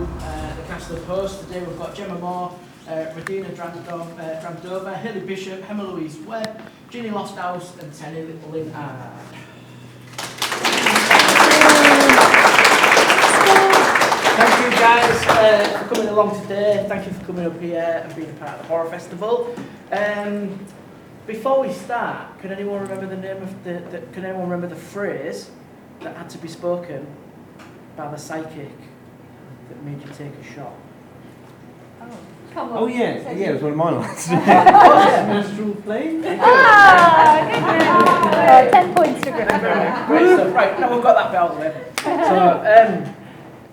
the cast of the host. Today we've got Gemma Moore, Radina Dramdova, Hilly Bishop, Emma Louise Webb, Ginny Losthouse and Tenny Linnard. Thank you guys for coming along today. Thank you for coming up here and being a part of the Horror Festival. Before we start, can anyone remember the name of can anyone remember the phrase that had to be spoken by the psychic that made you take a shot? Oh, come on. Oh yeah, it was one of my lines. Astral plane? 10 points to Gryffindor. Great stuff. Right, now we've got that bit out of the way.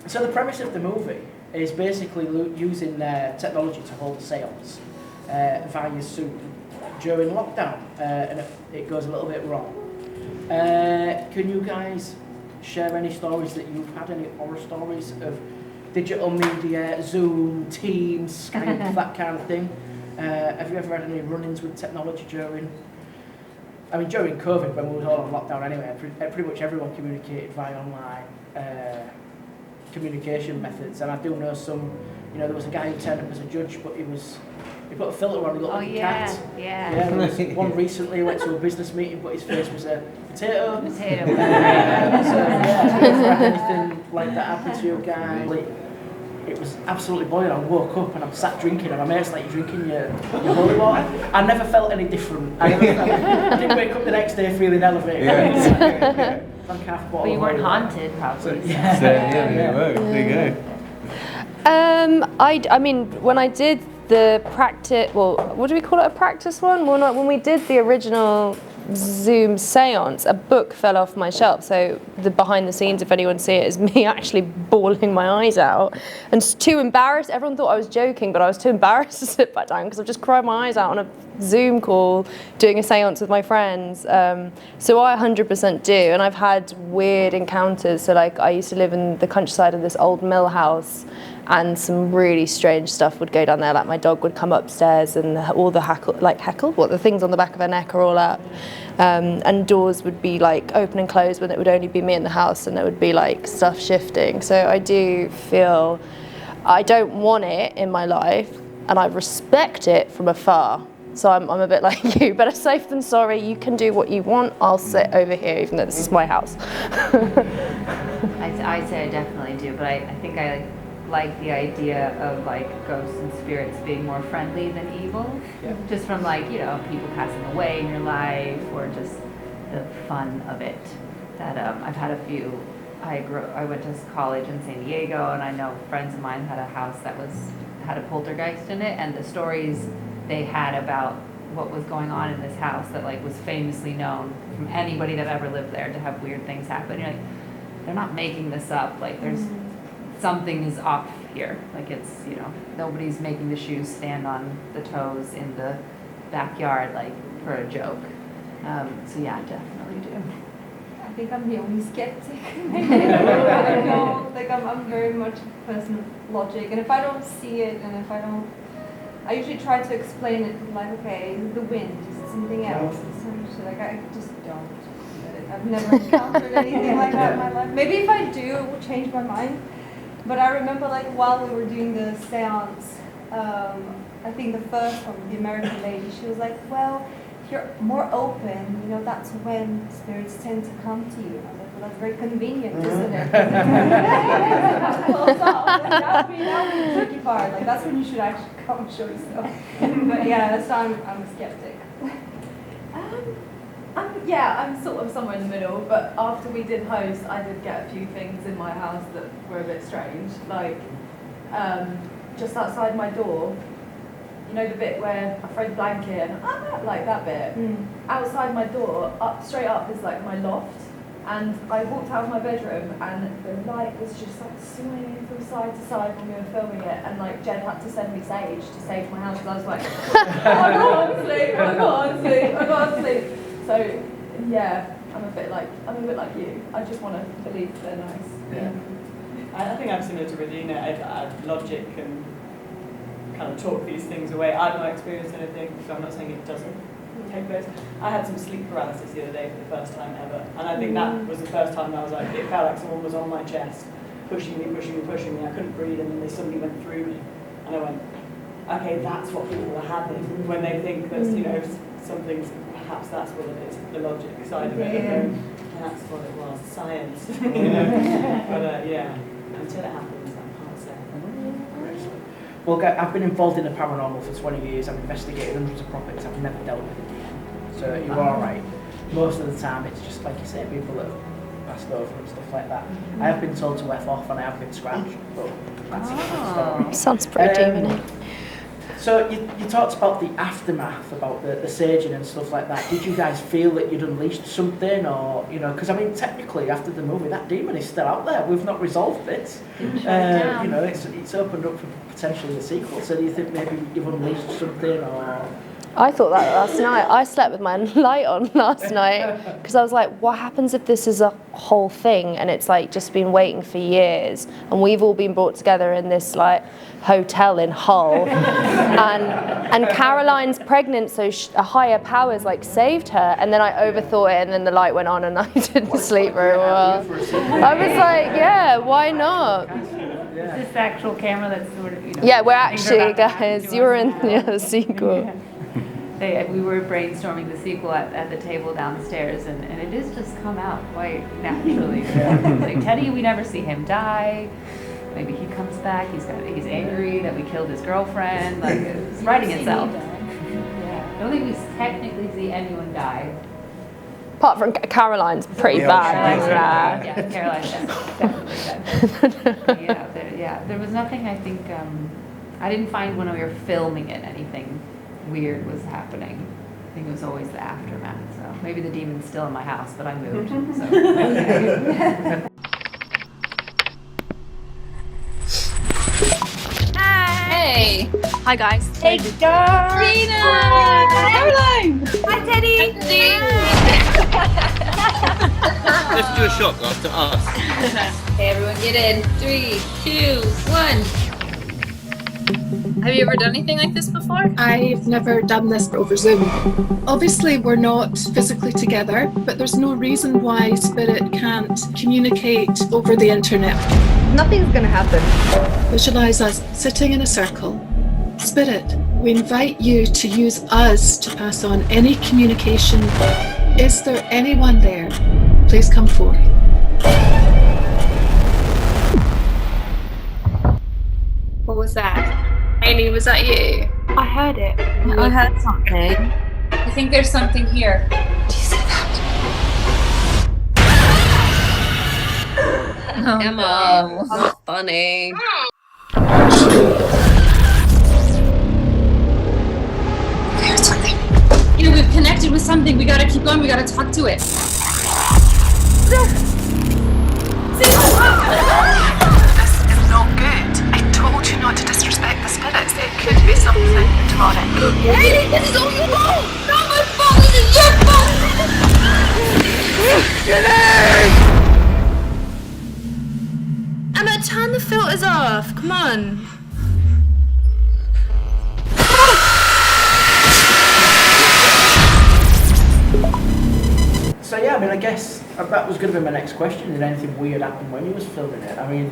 So the premise of the movie is basically using technology to hold a seance via Zoom during lockdown, and it goes a little bit wrong. Can you guys share any stories that you've had, any horror stories of digital media, Zoom, Teams, Skype, that kind of thing? Have you ever had any run-ins with technology during COVID, when we were all on lockdown anyway? Pretty much everyone communicated via online communication methods, and I do know some. There was a guy who turned up as a judge, but he put a filter on, he looked like a cat. Yeah. There was one recently who went to a business meeting, but his face was a potato. Potato. So have you ever had anything like that happen to you guys? It was absolutely boiling. I woke up and I'm sat drinking, and my mate's like, "You're drinking your holy water." I never felt any different. I didn't wake up the next day feeling elevated. Yeah. Like half a bottle. Well, you weren't haunted, probably. There you go. I mean, when I did the practice, well, what do we call it, a practice one? Well, when we did the original Zoom seance, a book fell off my shelf. So the behind the scenes, if anyone see it, is me actually bawling my eyes out and too embarrassed. Everyone thought I was joking, but I was too embarrassed to sit back down because I've just cried my eyes out on a Zoom call doing a seance with my friends. So I 100% do, and I've had weird encounters. So like, I used to live in the countryside of this old mill house, and some really strange stuff would go down there. Like, my dog would come upstairs and all the the things on the back of her neck are all up. And doors would be like open and closed when it would only be me in the house, and there would be like stuff shifting. So I do feel I don't want it in my life, and I respect it from afar. So I'm a bit like you, better safe than sorry. You can do what you want. I'll sit over here, even though this is my house. I'd say I definitely do, but I think I like the idea of like ghosts and spirits being more friendly than evil. Yeah. Just from people passing away in your life, or just the fun of it. That I've had a few. I went to college in San Diego, and I know friends of mine had a house that had a poltergeist in it, and the stories they had about what was going on in this house that was famously known from anybody that ever lived there to have weird things happen. You're like, they're not making this up. There's something is off here. It's, nobody's making the shoes stand on the toes in the backyard for a joke. So yeah, I definitely do. I think I'm the only skeptic. I don't know. I'm very much a person of logic, and if I don't see it, and if I usually try to explain it okay, is it the wind? Is it something else? I just don't. I've never encountered anything like that in my life. Maybe if I do, it will change my mind. But I remember while we were doing the seance, I think the first one, the American lady, she was like, well, if you're more open, that's when spirits tend to come to you. I was like, well, that's very convenient, isn't it? Close off. That would be the tricky part. That's when you should actually come and show yourself. But yeah, that's why I'm a skeptic. I'm sort of somewhere in the middle, but after we did host, I did get a few things in my house that were a bit strange, just outside my door, the bit where I throw the blanket and that bit. Outside my door, straight up is my loft, and I walked out of my bedroom and the light was just swinging from side to side when we were filming it, and Jen had to send me sage to sage my house because I was like, I can't sleep. So yeah, I'm a bit like you. I just want to believe they're nice. Yeah. I think I'm similar to Radina. I logic and kind of talk these things away. I've not experienced anything, so I'm not saying it doesn't take place. I had some sleep paralysis the other day for the first time ever, and I think that was the first time I was it felt like someone was on my chest, pushing me. I couldn't breathe, and then they suddenly went through me, and I went, okay, that's what people are having when they think that some things, perhaps that's what it is, the logic side of it, and that's what it was, science, But until it happens, I can't say. Well, I've been involved in the paranormal for 20 years. I've investigated hundreds of properties. I've never dealt with a demon. So you're all right. Most of the time, it's just like you say, people that have passed over and stuff like that. I have been told to F off and I have been scratched, but that's a different story. Sounds pretty demony. So you talked about the aftermath, about the saging and stuff like that. Did you guys feel that you'd unleashed something, or because I mean, technically after the movie, that demon is still out there. We've not resolved it. It's opened up for potentially a sequel. So do you think maybe you've unleashed something, or? I thought that last night. I slept with my light on last night because I was like, what happens if this is a whole thing and it's like just been waiting for years and we've all been brought together in this like hotel in Hull and Caroline's pregnant, so a higher powers like saved her, and then I overthought it and then the light went on and I didn't sleep very well. I was like, yeah, why not? Is this the actual camera that's sort of, Yeah, we're actually, guys, you're in the sequel. We were brainstorming the sequel at the table downstairs, and it has just come out quite naturally. Like Teddy, we never see him die. Maybe he comes back. He's angry that we killed his girlfriend. Like it's writing itself. Yeah, I don't think we technically see anyone die. Apart from Caroline's pretty bad. Caroline's definitely dead. There was nothing. I think I didn't find when we were filming it anything weird was happening. I think it was always the aftermath. So maybe the demon's still in my house, but I moved. So. Hey! Hi guys. Hey guys! Rena! Caroline! Hi Teddy! Let's do a shot after us. Okay, everyone get in. 3, 2, 1. Have you ever done anything like this before? I've never done this over Zoom. Obviously, we're not physically together, but there's no reason why Spirit can't communicate over the internet. Nothing's gonna happen. Visualize us sitting in a circle. Spirit, we invite you to use us to pass on any communication. Is there anyone there? Please come forth. What was that? Amy, was that you? I heard it. I heard something. I think there's something here. Do you see that? Oh, Emma, that's funny. I heard something. We've connected with something. We gotta keep going. We gotta talk to it. This is not good. I told you not to disrespect the spirits. It could be something demonic. Haley, this is all your fault! Not my fault! This is your fault! Emma, turn the filters off. Come on. So yeah, I mean, I guess that was going to be my next question. Did anything weird happen when you was filming it? I mean,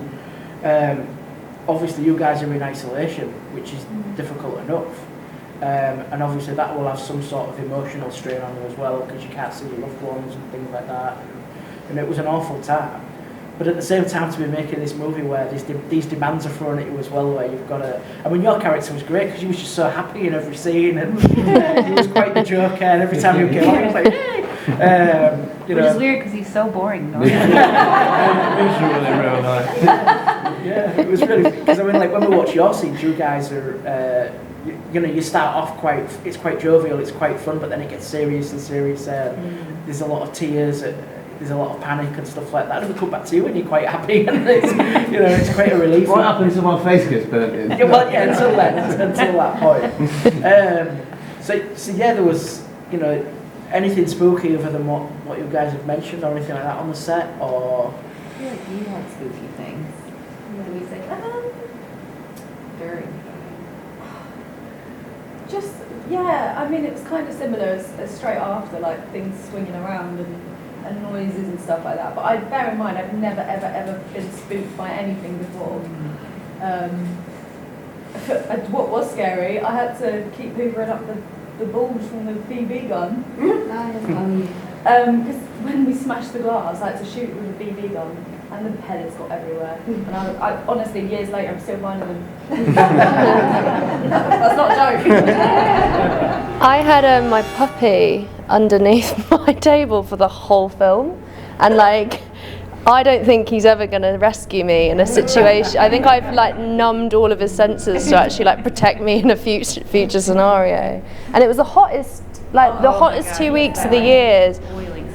obviously you guys are in isolation, which is difficult enough. And obviously that will have some sort of emotional strain on you as well, because you can't see your loved ones and things like that. And it was an awful time. But at the same time, to be making this movie where these demands are thrown at you as well, where you've got to... I mean, your character was great because you was just so happy in every scene, and he was quite the joker, and every time you came on, he was like, hey! Which is weird because he's so boring. Visual in real life. Yeah, it was really... Because I mean, like, when we watch your scenes, you guys are... you start off it's quite jovial, it's quite fun, but then it gets serious and serious. There's a lot of tears, there's a lot of panic and stuff like that. And we come back to you and you're quite happy, and it's quite a relief. What happens if my face gets burnt in? Until that point. So yeah, there was anything spooky other than what you guys have mentioned or anything like that on the set, or? I feel like you had spooky things. What do we say? During. I mean, it was kind of similar as straight after, like things swinging around, and and noises and stuff like that. But I bear in mind, I've never ever been spooked by anything before. What was scary, I had to keep hoovering up the bulge from the BB gun. Because when we smashed the glass, I had to shoot with a BB gun, and the pellets got everywhere. And I honestly, years later, I'm still finding them. That's not a joke. I had my puppy underneath my table for the whole film, and like, I don't think he's ever going to rescue me in a situation. I think I've like numbed all of his senses to actually like protect me in a future scenario. And it was the hottest, hottest 2 weeks of the year.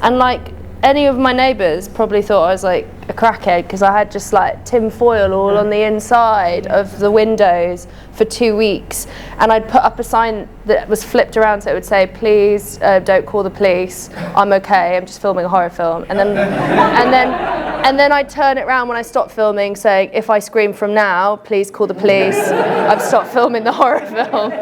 And like, any of my neighbours probably thought I was like a crackhead because I had just like tin foil all on the inside of the windows for 2 weeks, and I'd put up a sign that was flipped around so it would say, please don't call the police, I'm okay, I'm just filming a horror film. And then I'd turn it around when I stopped filming saying, if I scream from now, please call the police, I've stopped filming the horror film.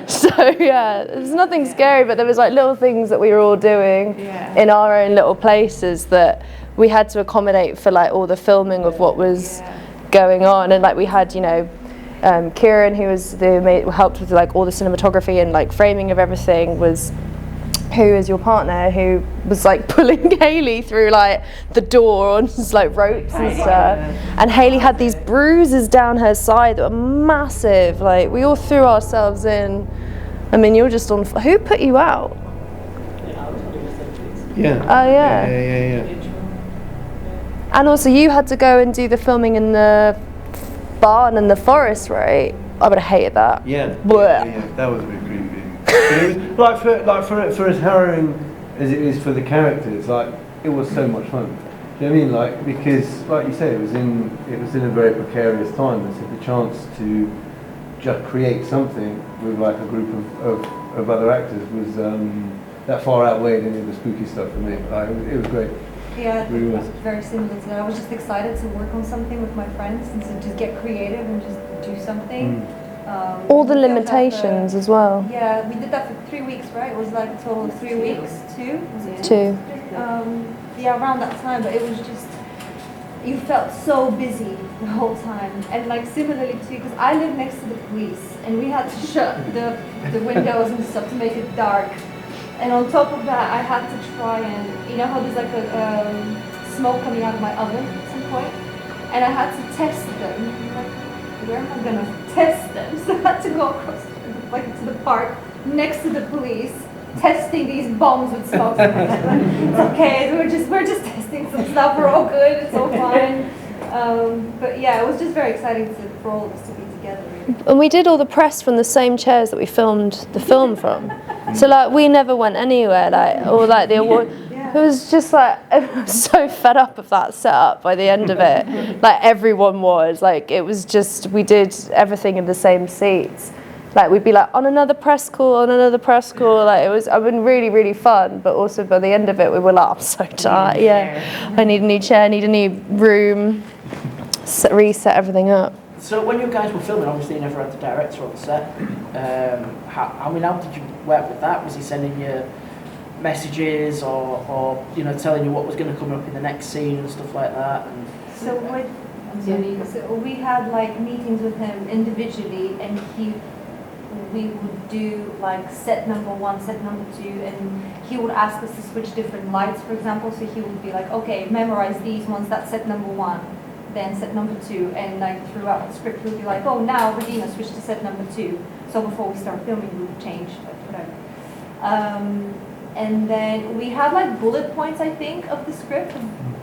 So yeah, there's nothing scary, but there was like little things that we were all doing in our own little places that we had to accommodate for like all the filming of what was going on. And like we had, Kieran, who was who helped with like all the cinematography and like framing of everything, who is your partner, who was like pulling Hayley through like the door on just like ropes and stuff. And Hayley had these bruises down her side that were massive. Like we all threw ourselves in. I mean, you're just on. Who put you out? Yeah. Oh yeah. Yeah. And also, you had to go and do the filming in the barn and the forest, right? I would have hated that. Yeah. Blech. Yeah. That was a bit creepy. But it was for as harrowing as it is for the characters. Like it was so much fun. Do you know what I mean? Like because, like you say, it was in a very precarious time. And so the chance to just create something with like a group of other actors was that far outweighed any of the spooky stuff for me. Like it was great. Yeah, it really was. Very similar to that. I was just excited to work on something with my friends and to just get creative and just do something. All the limitations as well. Yeah, we did that for 3 weeks, right? It was like a total of 3 weeks. 2? Was it 2. Yeah, around that time, but it was just, you felt so busy the whole time. And like similarly too, because I live next to the police and we had to shut the windows and stuff to make it dark. And on top of that, I had to try and, you know how there's like a smoke coming out of my oven at some point? And I had to test them. Like, where am I gonna test them? So I had to go across to the park next to the police, testing these bombs with smoke. It's okay, we're just testing some stuff, we're all good, it's all fine. But yeah, it was just very exciting for all of us to be together. And we did all the press from the same chairs that we filmed the film from. So like we never went anywhere, like or like the award. It was just like I was so fed up of that setup by the end of it. Like everyone was like it was just we did everything in the same seats. Like we'd be like on another press call. Like it was. I've been really fun, but also by the end of it we were like I'm so tired. Yeah, I need a new chair. I need a new room. Reset everything up. So when you guys were filming, obviously you never had the director on set. How did you work with that? Was he sending you messages or telling you what was going to come up in the next scene and stuff like that? And so we had like meetings with him individually, and we would do like set number 1, set number 2, and he would ask us to switch different lights, for example. So he would be like, okay, memorize these ones, that's set number 1. Then set number 2, and like throughout the script we'll be like, oh now Regina switch to set number 2. So before we start filming we would change, like whatever. And then we had like bullet points, I think, of the script.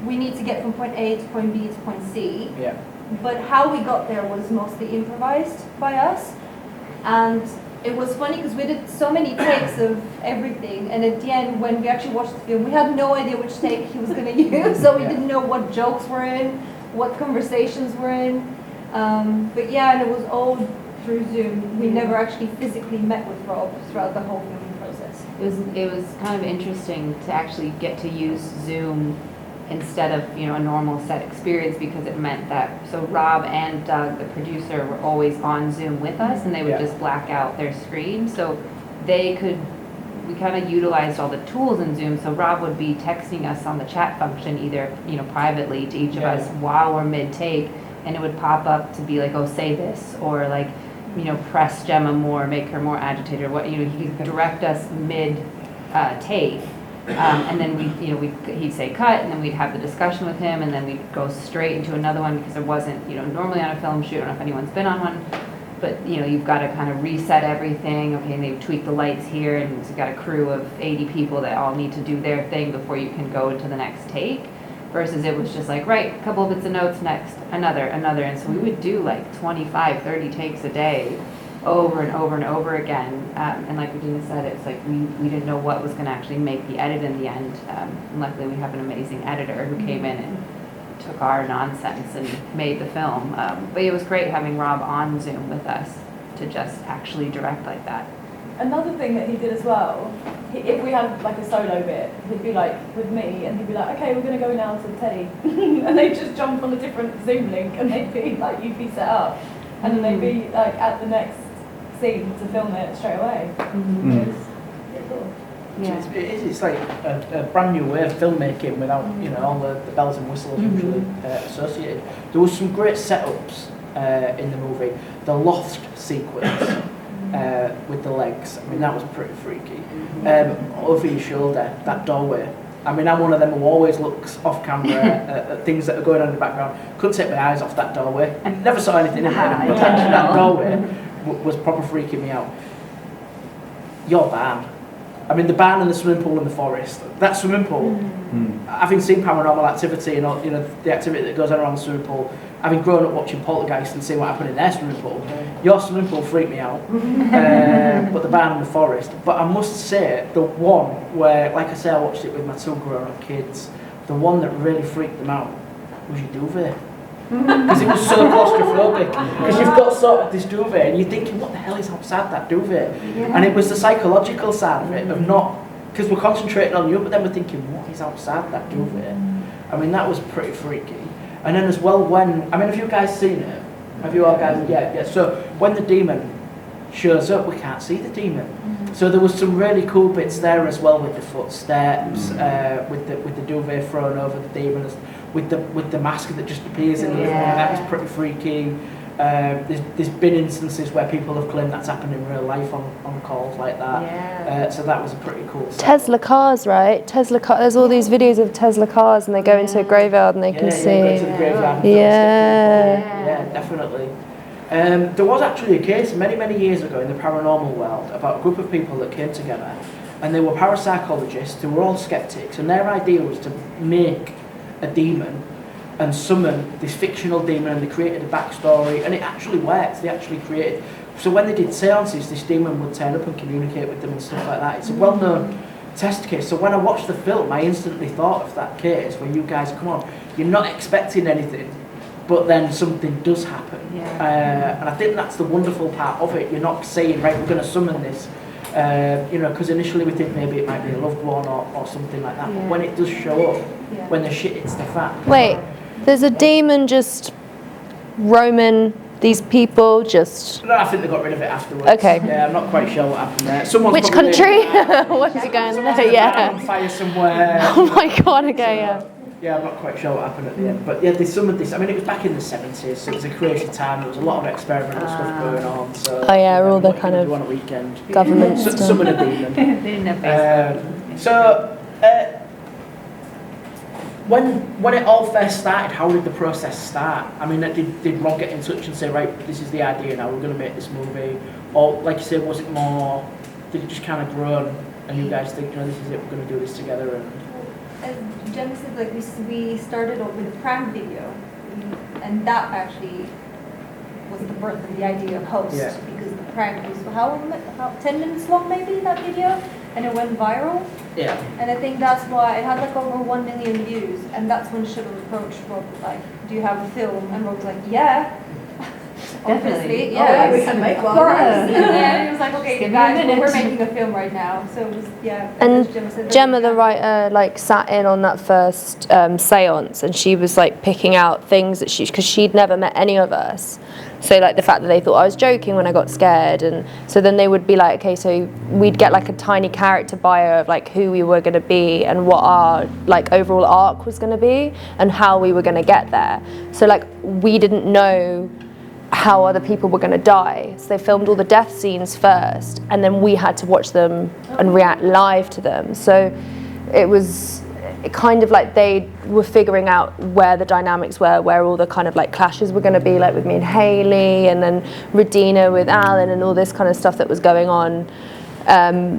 We need to get from point A to point B to point C. Yeah. But how we got there was mostly improvised by us. And it was funny because we did so many takes of everything, and at the end when we actually watched the film we had no idea which take he was going to use, so we didn't know what jokes were in, what conversations were in. But yeah, and it was all through Zoom. We never actually physically met with Rob throughout the whole filming process. It was kind of interesting to actually get to use Zoom instead of a normal set experience, because it meant that Rob and Doug, the producer, were always on Zoom with us, and they would just black out their screen, so they could we kind of utilized all the tools in Zoom. So Rob would be texting us on the chat function, either, you know, privately to each of us while we're mid-take, and it would pop up to be like, oh, say this, or like, you know, press Gemma more, make her more agitated, or what, you know, he'd direct us mid-take. And then he'd say cut, and then we'd have the discussion with him, and then we'd go straight into another one, because there wasn't, you know, normally on a film shoot, I don't know if anyone's been on one, but, you know, you've got to kind of reset everything, okay, and they've tweaked the lights here, and you've got a crew of 80 people that all need to do their thing before you can go into the next take, versus it was just like, right, a couple of bits of notes, next, another, and so we would do like 25, 30 takes a day, over and over and over again, and like Regina said, it's like we didn't know what was going to actually make the edit in the end, and luckily we have an amazing editor who came in and took our nonsense and made the film, but it was great having Rob on Zoom with us to just actually direct like that. Another thing that he did as well, if we had like a solo bit, he'd be like with me, and he'd be like, okay, we're going to go now to Teddy, and they'd just jump on a different Zoom link, and they'd be like, you'd be set up, and then they'd be like at the next scene to film it straight away. Cool. Yeah. It's like a brand new way of filmmaking without, you know, all the bells and whistles usually associated. There was some great setups in the movie. The loft sequence with the legs, I mean, that was pretty freaky. Over your shoulder, that doorway. I mean, I'm one of them who always looks off camera at things that are going on in the background. Couldn't take my eyes off that doorway. Never saw anything in there, but that doorway was proper freaking me out. Your barn. I mean, the barn and the swimming pool in the forest. That swimming pool, having seen Paranormal Activity and all, you know, the activity that goes on around the swimming pool, having grown up watching Poltergeist and seeing what happened in their swimming pool, your swimming pool freaked me out. But the barn and the forest. But I must say, the one where, like I say, I watched it with my two grown-up kids, the one that really freaked them out was your duvet. Because it was so claustrophobic. Because you've got sort of this duvet and you're thinking, what the hell is outside that duvet? And it was the psychological side of it, of not, because we're concentrating on you, but then we're thinking, what is outside that duvet? I mean, that was pretty freaky. And then as well, when, I mean, have you guys seen it? Have you all guys? Yeah. So when the demon shows up, we can't see the demon. So there was some really cool bits there as well, with the footsteps, with the duvet thrown over the demon, with the mask that just appears in the room. That was pretty freaky. There's been instances where people have claimed that's happened in real life on calls like that. So that was a pretty cool stuff. Tesla cars, right? Tesla car. There's all these videos of Tesla cars, and they go into a graveyard and they can see. Go to the graveyard. Yeah, definitely. There was actually a case many years ago in the paranormal world about a group of people that came together, and they were parapsychologists who were all skeptics, and their idea was to make a demon and summon this fictional demon, and they created a backstory, and it actually worked. They actually created, so when they did seances, this demon would turn up and communicate with them and stuff like that. It's a well-known test case. So when I watched the film, I instantly thought of that case where you guys, come on, you're not expecting anything, but then something does happen. And I think that's the wonderful part of it. You're not saying, right, we're going to summon this, you know, because initially we think maybe it might be a loved one or something like that. But when it does show up, when the shit hits the fan. Wait, there's a demon just roaming these people just... No, I think they got rid of it afterwards. Okay. Yeah, I'm not quite sure what happened there. Someone's Which country? What is it going there? Yeah. On fire somewhere. Oh my god, okay, yeah. Yeah, I'm not quite sure what happened at the end. But yeah, they summoned this. I mean, it was back in the 70s, so it was a crazy time. There was a lot of experimental stuff going on. So, oh yeah, all the kind of on a weekend. government stuff. Summon a demon. They didn't have Facebook. So, when it all first started, how did the process start? I mean, did Rob get in touch and say, right, this is the idea now, we're going to make this movie? Or, like you said, was it more, did it just kind of grow and you guys think, you know, this is it, we're going to do this together? As Jen said, like we started off with a prank video, and that actually was the birth of the idea of Host, because the prank was how 10 minutes long maybe, that video, and it went viral. Yeah. And I think that's why it had like over 1 million views, and that's when Shiva approached Rob, like, do you have a film? And Rob was like, yeah. Obviously, yeah, we can make one. Yeah, he was like, okay, guys, we're making a film right now. So it was, And Gemma, the writer, like sat in on that first seance, and she was like picking out things that because she'd never met any of us, So like the fact that they thought I was joking when I got scared, and so then they would be like, okay, so we'd get like a tiny character bio of like who we were going to be and what our like overall arc was going to be and how we were going to get there. So like we didn't know how other people were going to die, so they filmed all the death scenes first, and then we had to watch them and react live to them. So it was kind of like they were figuring out where the dynamics were, where all the kind of like clashes were going to be, like with me and Hayley, and then Radina with Alan, and all this kind of stuff that was going on.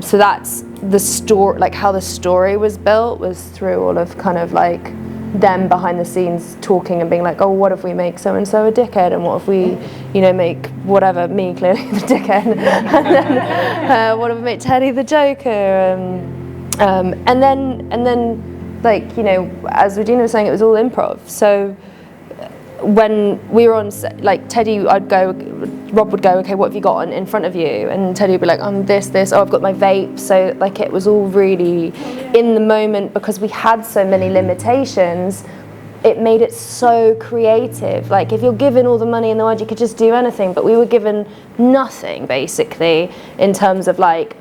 So that's the story, like how the story was built was through all of kind of like them behind the scenes talking and being like, oh, what if we make so and so a dickhead, and what if we, you know, make whatever, me clearly the dickhead, and then what if we make Teddy the Joker, and then like, you know, as Regina was saying, it was all improv. So when we were on set, like Teddy, Rob would go, okay, what have you got in front of you? And Teddy would be like, this, oh, I've got my vape. So like it was all really in the moment, because we had so many limitations, it made it so creative. Like if you're given all the money in the world, you could just do anything, but we were given nothing basically in terms of like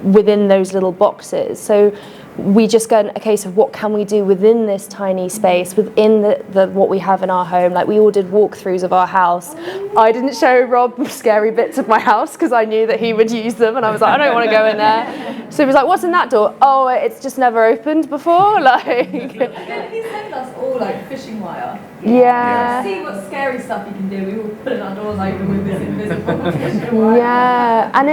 within those little boxes. So we just go, okay, so what can we do within this tiny space, within the what we have in our home? Like we all did walkthroughs of our house. I didn't show Rob scary bits of my house because I knew that he would use them, and I was like, I don't want to go in there. So he was like, what's in that door? Oh, it's just never opened before. Like He sent us all like fishing wire. Yeah. See what scary stuff you can do. We were putting our doors open with this invisible fishing wire. Yeah, and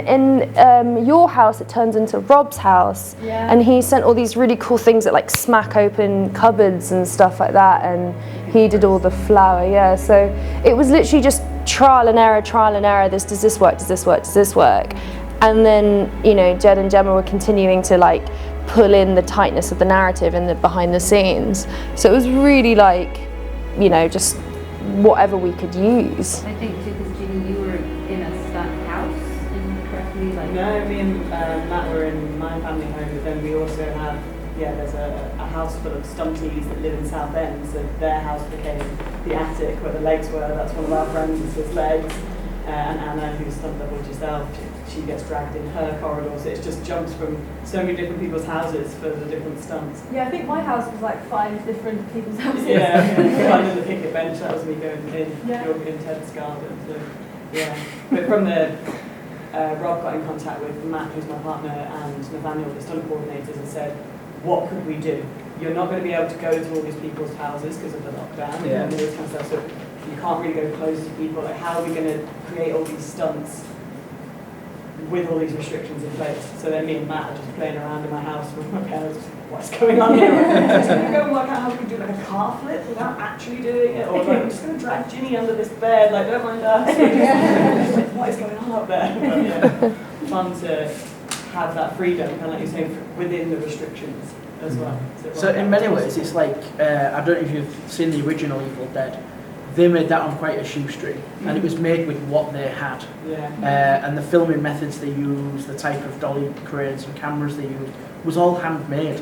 in your house, it turns into Rob's house, and he sent all these really cool things that like smack open cupboards and stuff like that, and he did all the flour. Yeah, so it was literally just trial and error. Does this work? And then, you know, Jed and Gemma were continuing to like pull in the tightness of the narrative and the behind the scenes. So it was really like, you know, just whatever we could use. I think too, because Ginny, you were in a stunt house, and correctly, like. No, me and Matt were in my family home, but then we also have, there's a house full of stunties that live in Southend, so their house became the attic where the legs were. That's one of our friends' legs. And Anna, who's stunt doubled herself, she gets dragged in her corridor, so it's just jumps from so many different people's houses for the different stunts. Yeah, I think my house was like 5 different people's houses. Yeah, under the picket bench, that was me going in, York in Ted's garden. So, yeah. But from the, Rob got in contact with Matt, who's my partner, and Nathaniel, the stunt coordinators, and said, what could we do? You're not going to be able to go to all these people's houses because of the lockdown and all this kind of stuff, so you can't really go close to people. Like, how are we going to create all these stunts with all these restrictions in place? So then me and Matt are just playing around in my house with my parents. What's going on here? Just going to go and work out how we can do like a car flip without actually doing it, or like I'm just going to drag Ginny under this bed. Like, don't mind us. Like, what is going on up there? But, yeah, fun to have that freedom, kind of like you're saying, within the restrictions as well. So in many ways, it's like I don't know if you've seen the original Evil Dead. They made that on quite a shoestring, and it was made with what they had. And the filming methods they used, the type of dolly cranes and cameras they used, was all handmade.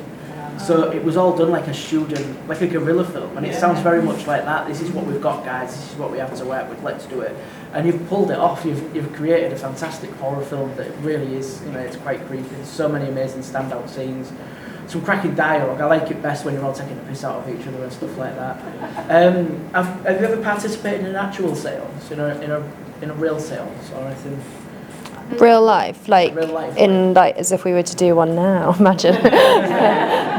So it was all done like a student, like a guerrilla film, and it sounds very much like that. This is what we've got, guys. This is what we have to work with. Let's do it. And you've pulled it off. You've created a fantastic horror film that really is, you know, it's quite creepy. There's so many amazing standout scenes. Some cracking dialogue. I like it best when you're all taking the piss out of each other and stuff like that. Have you ever participated in an actual seance, in a real seance or anything? Real life, like Real life, in like as if we were to do one now. Imagine.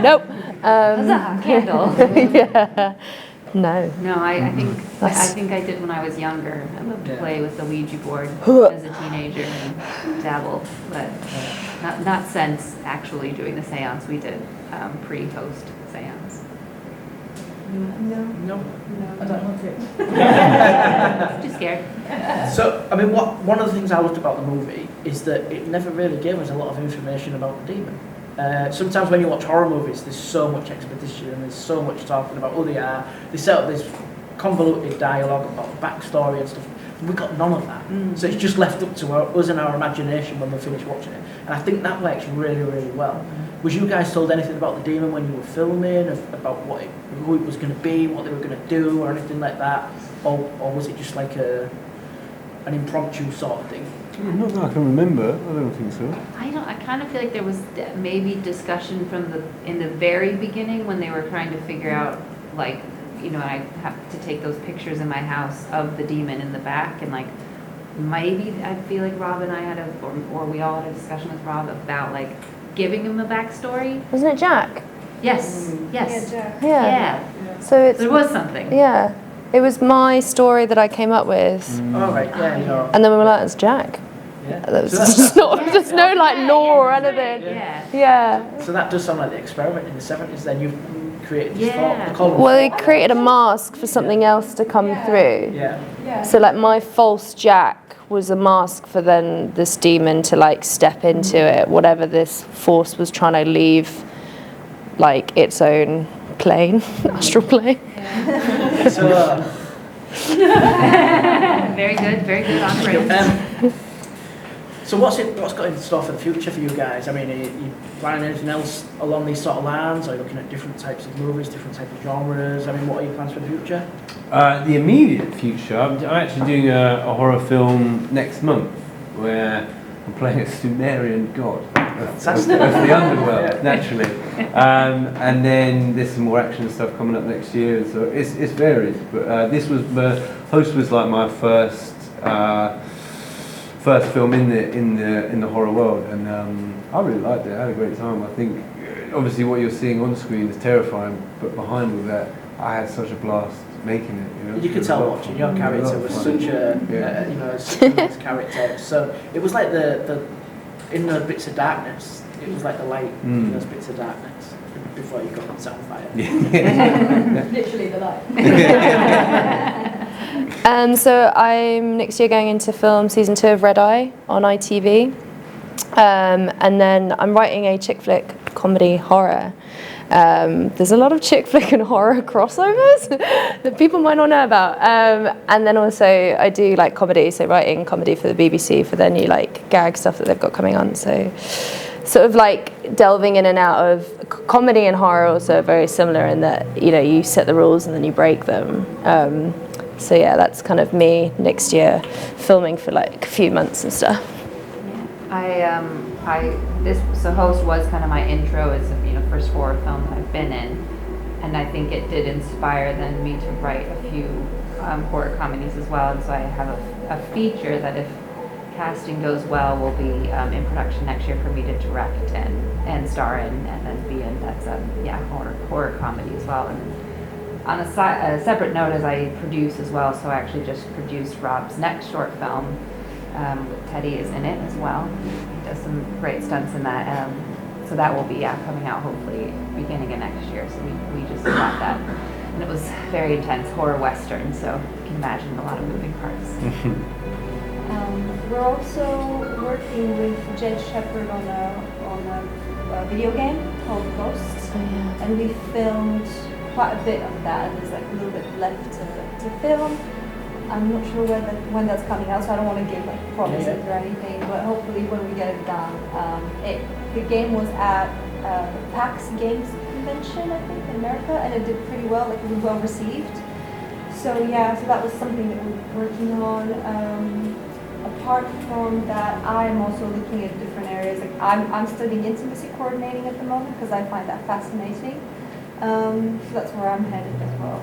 Nope. Was that a candle? Yeah. No. No, I think I did when I was younger. I loved to play with the Ouija board as a teenager and dabble, but not since actually doing the seance we did pre-post seance. No, I don't want to. Too scared. So, I mean, one of the things I loved about the movie is that it never really gave us a lot of information about the demon. Sometimes when you watch horror movies, there's so much exposition and there's so much talking about who they are. They set up this convoluted dialogue about the backstory and stuff. We got none of that. So it's just left up to us and our imagination when we finish watching it. And I think that works really, really well. Was you guys told anything about the demon when you were filming, about who it was going to be, what they were going to do, or anything like that? or was it just like an impromptu sort of thing? Not that I can remember. I don't think so. I kind of feel like there was maybe discussion in the very beginning when they were trying to figure out, like, you know, I have to take those pictures in my house of the demon in the back, and like maybe I feel like Rob and I had or we all had a discussion with Rob about like giving him a backstory. Wasn't it Jack? Yes. Yes. Yeah, Jack. Yeah. So there was something. Yeah. It was my story that I came up with. All right. Yeah. And then we were like, it's Jack. Yeah. There was just no like law or anything. Yeah. So that does sound like the experiment in the 70s. Then you created this thought. The column. Well, they created a mask for something else to come through. Yeah. So like my false Jack was a mask for then this demon to like step into it, whatever this force was trying to leave, like its own plane, astral plane. So, very good on brand. So what's got in store for the future for you guys? I mean, are you planning anything else along these sort of lines? Are you looking at different types of movies, different types of genres? I mean, what are your plans for the future? The immediate future, I'm actually doing a horror film next month where I'm playing a Sumerian god of the underworld, naturally. And then there's some more action stuff coming up next year, so it's varied. But this was the Host was like my first film in the horror world, and I really liked it. I had a great time. I think obviously what you're seeing on screen is terrifying, but behind all that, I had such a blast making it. You could tell watching your character was such a such a nice character. So it was like the in the bits of darkness. It was like the light in those bits of darkness before you got set on fire. Literally the light. So I'm next year going into film season 2 of Red Eye on ITV, and then I'm writing a chick flick comedy horror. There's a lot of chick flick and horror crossovers that people might not know about. And then also I do like comedy, so writing comedy for the BBC for their new like gag stuff that they've got coming on. So sort of like delving in and out of comedy and horror also are very similar in that, you know, you set the rules and then you break them. So yeah, that's kind of me next year, filming for like a few months and stuff. So Host was kind of my intro as a first horror film that I've been in, and I think it did inspire then me to write a few horror comedies as well. And so I have a feature that if casting goes well will be in production next year for me to direct and star in and then be in. That's horror comedy as well. And on a separate note, as I produce as well, so I actually just produced Rob's next short film. Teddy is in it as well. He does some great stunts in that. So that will be coming out hopefully beginning of next year. So we just got that. And it was very intense, horror western, so you can imagine a lot of moving parts. We're also working with Jed Shepard on a video game called Ghosts. And we filmed quite a bit of that, and there's like a little bit left to film. I'm not sure when that's coming out, so I don't want to give like promises or anything, but hopefully when we get it done. The game was at the PAX Games Convention, I think, in America, and it did pretty well, like it was well received. So that was something that we're working on. Apart from that, I'm also looking at different areas. Like I'm studying intimacy coordinating at the moment because I find that fascinating. So that's where I'm headed as well.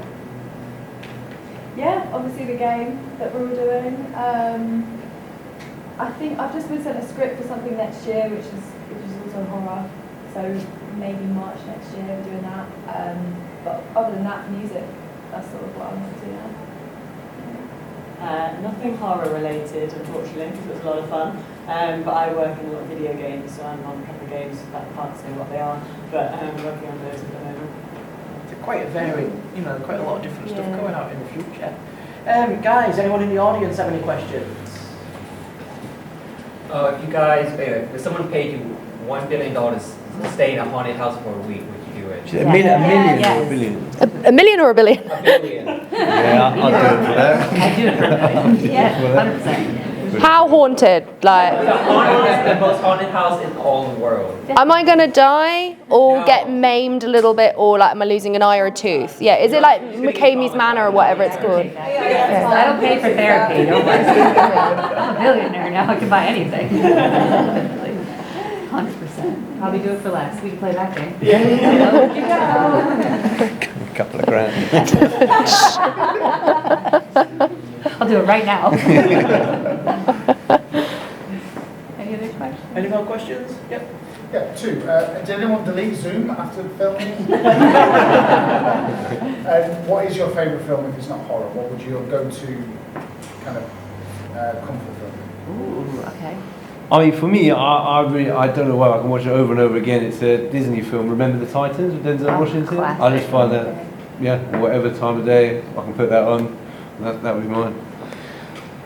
Yeah, obviously the game that we're all doing. I think I've just been sent a script for something next year, which is also horror. So maybe March next year we're doing that. But other than that, music. That's sort of what I'm up to now. Nothing horror related, unfortunately, because it was a lot of fun. But I work in a lot of video games, so I'm on a couple of games that I can't say what they are, but I'm working on those at the moment. Quite a varied, quite a lot of different stuff going out in the future. Guys, anyone in the audience have any questions? If you guys, if someone paid you $1 billion to stay in a haunted house for a week, would you do it? A million or a billion? A million or a billion? A billion. Yeah, I'll do it for that. I do it for that. Yeah, 100%. How haunted? Like, The most haunted house in all the world. am I gonna die or get maimed a little bit, or like am I losing an eye or a tooth? Yeah, is it like McCamey's Manor or whatever it's called? I don't pay for therapy, don't worry. I'm a billionaire now, I can buy anything. 100%. Probably do it for less. We can play that game. A couple of grand. I'll do it right now. Any other questions? Any more questions? Yep. Yeah, two. Did anyone delete Zoom after filming? What is your favourite film if it's not horror? What would your go-to kind of comfort film? Ooh, okay. I mean, for me, I don't know why I can watch it over and over again. It's a Disney film, Remember the Titans with Denzel Washington. Classic. I just find that, yeah, whatever time of day I can put that on, that would be mine.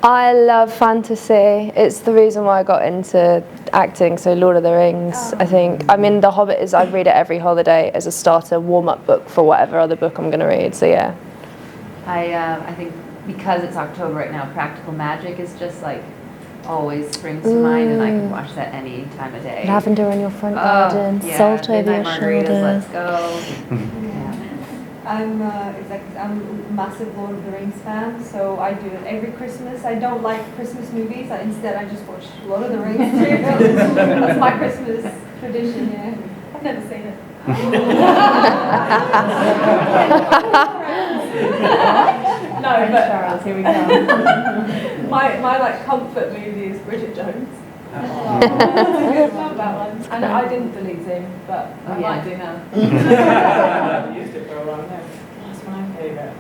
I love fantasy. It's the reason why I got into acting. So Lord of the Rings, I think. I mean, The Hobbit is, I read it every holiday as a starter warm-up book for whatever other book I'm going to read. So yeah. I think because it's October right now, Practical Magic is just like always springs to mind, and I can watch that any time of day. Lavender in your front garden, yeah, salt over midnight your margaritas, shoulder. let's go. I'm I'm a massive Lord of the Rings fan, so I do it every Christmas. I don't like Christmas movies. Instead, I just watch Lord of the Rings. That's my Christmas tradition. Yeah, I've never seen it. No, but Charles, here we go. my like comfort movie is Bridget Jones. That's a good one, that one. And I didn't delete him, but I might do now. I used it for a while now. What's my favourite?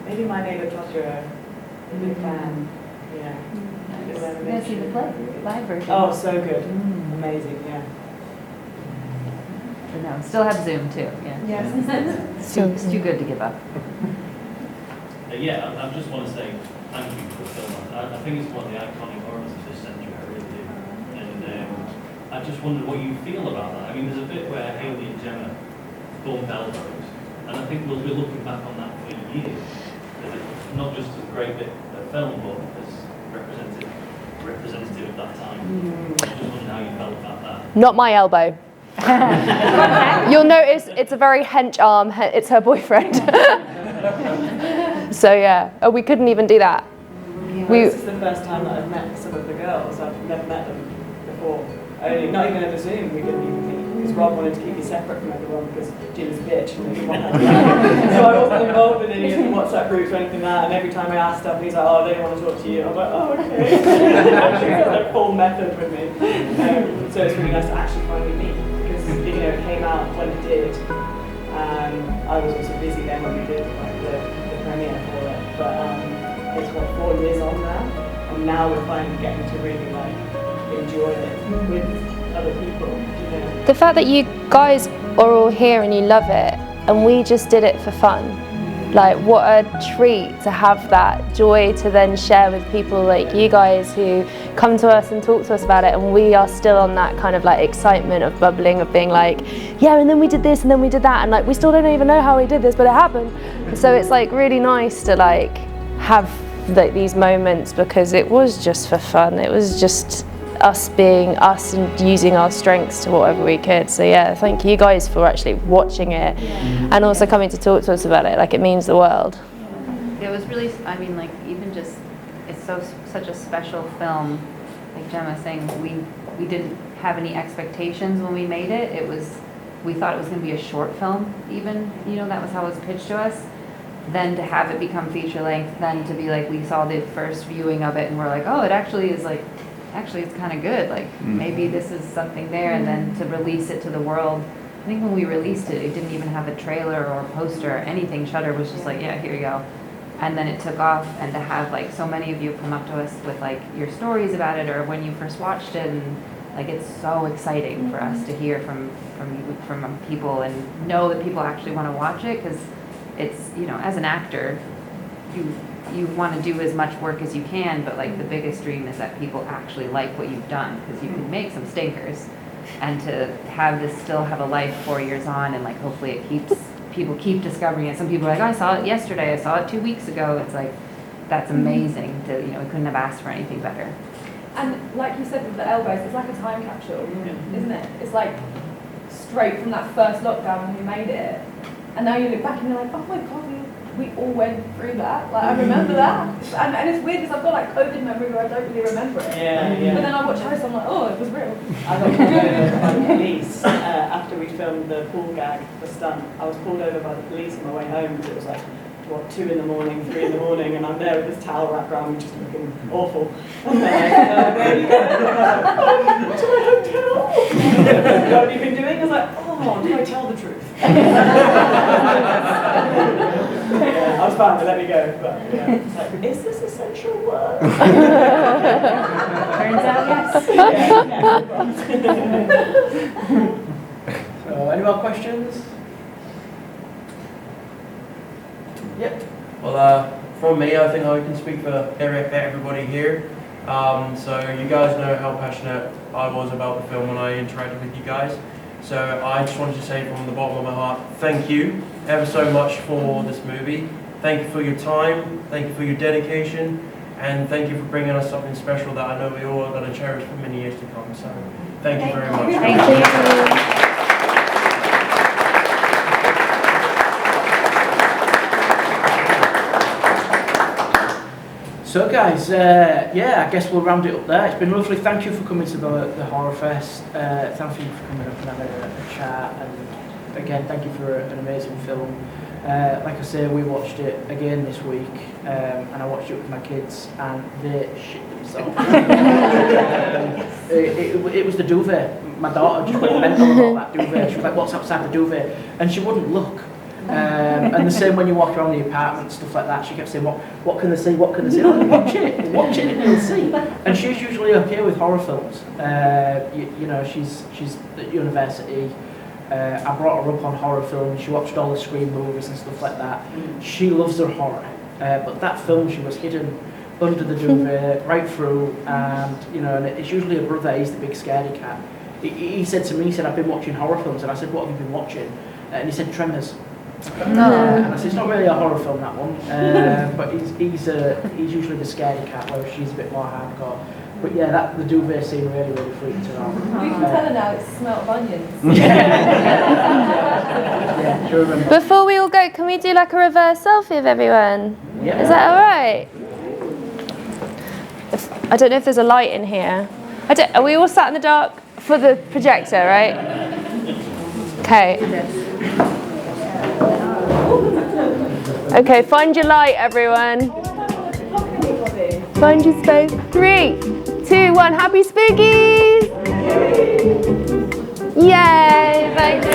Maybe My Neighbour Totoro. Big fan. Yeah. Yeah, see the play, live version. Oh, so good. Amazing, yeah. But no, still have Zoom too. Yeah. Yes. It's too good to give up. Yeah, I just want to say thank you for the film. I think it's one of the iconic horrors of this century, I really do. And I just wondered what you feel about that. I mean, there's a bit where Haley and Gemma bumped elbows, and I think we'll be looking back on that for years. Not just as a great bit of film, but as representative of that time. I just wondered how you felt about that. Not my elbow. You'll notice it's a very hench arm. It's her boyfriend. So yeah, we couldn't even do that. This is the first time that I've met some of the girls. I've never met them before. Not even over Zoom. We didn't even meet because Rob wanted to keep me separate from everyone because Jim's a bitch. And so I wasn't involved in any of the WhatsApp groups or anything like that. And every time I asked stuff, he's like, "Oh, they don't want to talk to you." I'm like, "Oh, okay." She's got their full method with me. So it's really nice to actually finally meet because it came out when it did. I was also busy then when we did like the premiere for it. But it's 4 years on now, and now we're finally getting to really like enjoy it with other people. The fact that you guys are all here and you love it, and we just did it for fun. Like, what a treat to have that joy to then share with people like you guys who come to us and talk to us about it, and we are still on that kind of like excitement of bubbling of being like, yeah, and then we did this and then we did that, and like we still don't even know how we did this, but it happened. So it's like really nice to like have like these moments because it was just for fun. It was just us being us and using our strengths to whatever we could. So yeah, thank you guys for actually watching it and also coming to talk to us about it. Like, it means the world. It was really, I mean, like, even just, it's such a special film. Like Gemma saying, we didn't have any expectations when we made it. We thought it was going to be a short film even, that was how it was pitched to us. Then to have it become feature length, then to be like, we saw the first viewing of it and we're like, oh, it actually is like, it's kind of good, like maybe this is something there. And then to release it to the world, I think when we released it didn't even have a trailer or a poster or anything. Shudder was just like, yeah, here you go. And then it took off, and to have like so many of you come up to us with like your stories about it or when you first watched it, and like it's so exciting for us to hear from people and know that people actually want to watch it, because it's, as an actor, you want to do as much work as you can, but like the biggest dream is that people actually like what you've done, because you can make some stinkers, and to have this still have a life 4 years on, and like hopefully people keep discovering it. Some people are like, oh, I saw it yesterday, I saw it 2 weeks ago. It's like that's amazing. We couldn't have asked for anything better. And like you said with the elbows, it's like a time capsule, isn't it? It's like straight from that first lockdown when we made it. And now you look back and you're like, oh my God, we all went through that. Like, I remember that. And it's weird because I've got like COVID memory where I don't really remember it. Yeah. But then I watch Host, I'm like, oh, it was real. I got pulled over by the police after we filmed the pool gag, the stunt. I was pulled over by the police on my way home because it was like, 2 in the morning, 3 in the morning, and I'm there with this towel wrapped around me just looking awful. And they're like, where are you going? And I'm like, to my hotel. What have you been doing? I was like, oh, do I tell the truth? Yeah, I was fine, they let me go. But yeah, it's like, is this essential work? Turns out yes. So, any more questions? Yep. Well, from me, I think I can speak for everybody here. So you guys know how passionate I was about the film when I interacted with you guys. So I just wanted to say from the bottom of my heart, thank you ever so much for this movie. Thank you for your time, thank you for your dedication, and thank you for bringing us something special that I know we all are going to cherish for many years to come. So thank you very much. Thank you. So guys, yeah, I guess we'll round it up there. It's been lovely. Thank you for coming to the Horrorfest. Thank you for coming up and having a chat. And again, thank you for an amazing film. Like I say, we watched it again this week, and I watched it with my kids, and they shit themselves. It was the duvet. My daughter just went mental about that duvet. She was like, "What's outside the duvet?" And she wouldn't look. And the same when you walk around the apartment, stuff like that. She kept saying, "What can they see? What can they see?" Oh, watch it, and you'll see. And she's usually okay with horror films. You know, she's at university. I brought her up on horror films. She watched all the Scream movies and stuff like that. She loves her horror, but that film she was hidden under the duvet right through, and you know, and it's usually a brother. He's the big scaredy cat. He said to me, he said, "I've been watching horror films," and I said, "What have you been watching?" And he said, "Tremors." And I said, "It's not really a horror film, that one," but he's usually the scaredy cat, whereas she's a bit more hardcore. But yeah, the duvet scene really freaked her out. We can tell her now it's smell of onions. Yeah, sure remember. Before we all go, can we do like a reverse selfie of everyone? Yeah. Is that all right? I don't know if there's a light in here. Are we all sat in the dark for the projector, right? Okay. Okay, find your light, everyone. Find your space. 3, 2, 1. Happy Spookies! Yay! Thank you.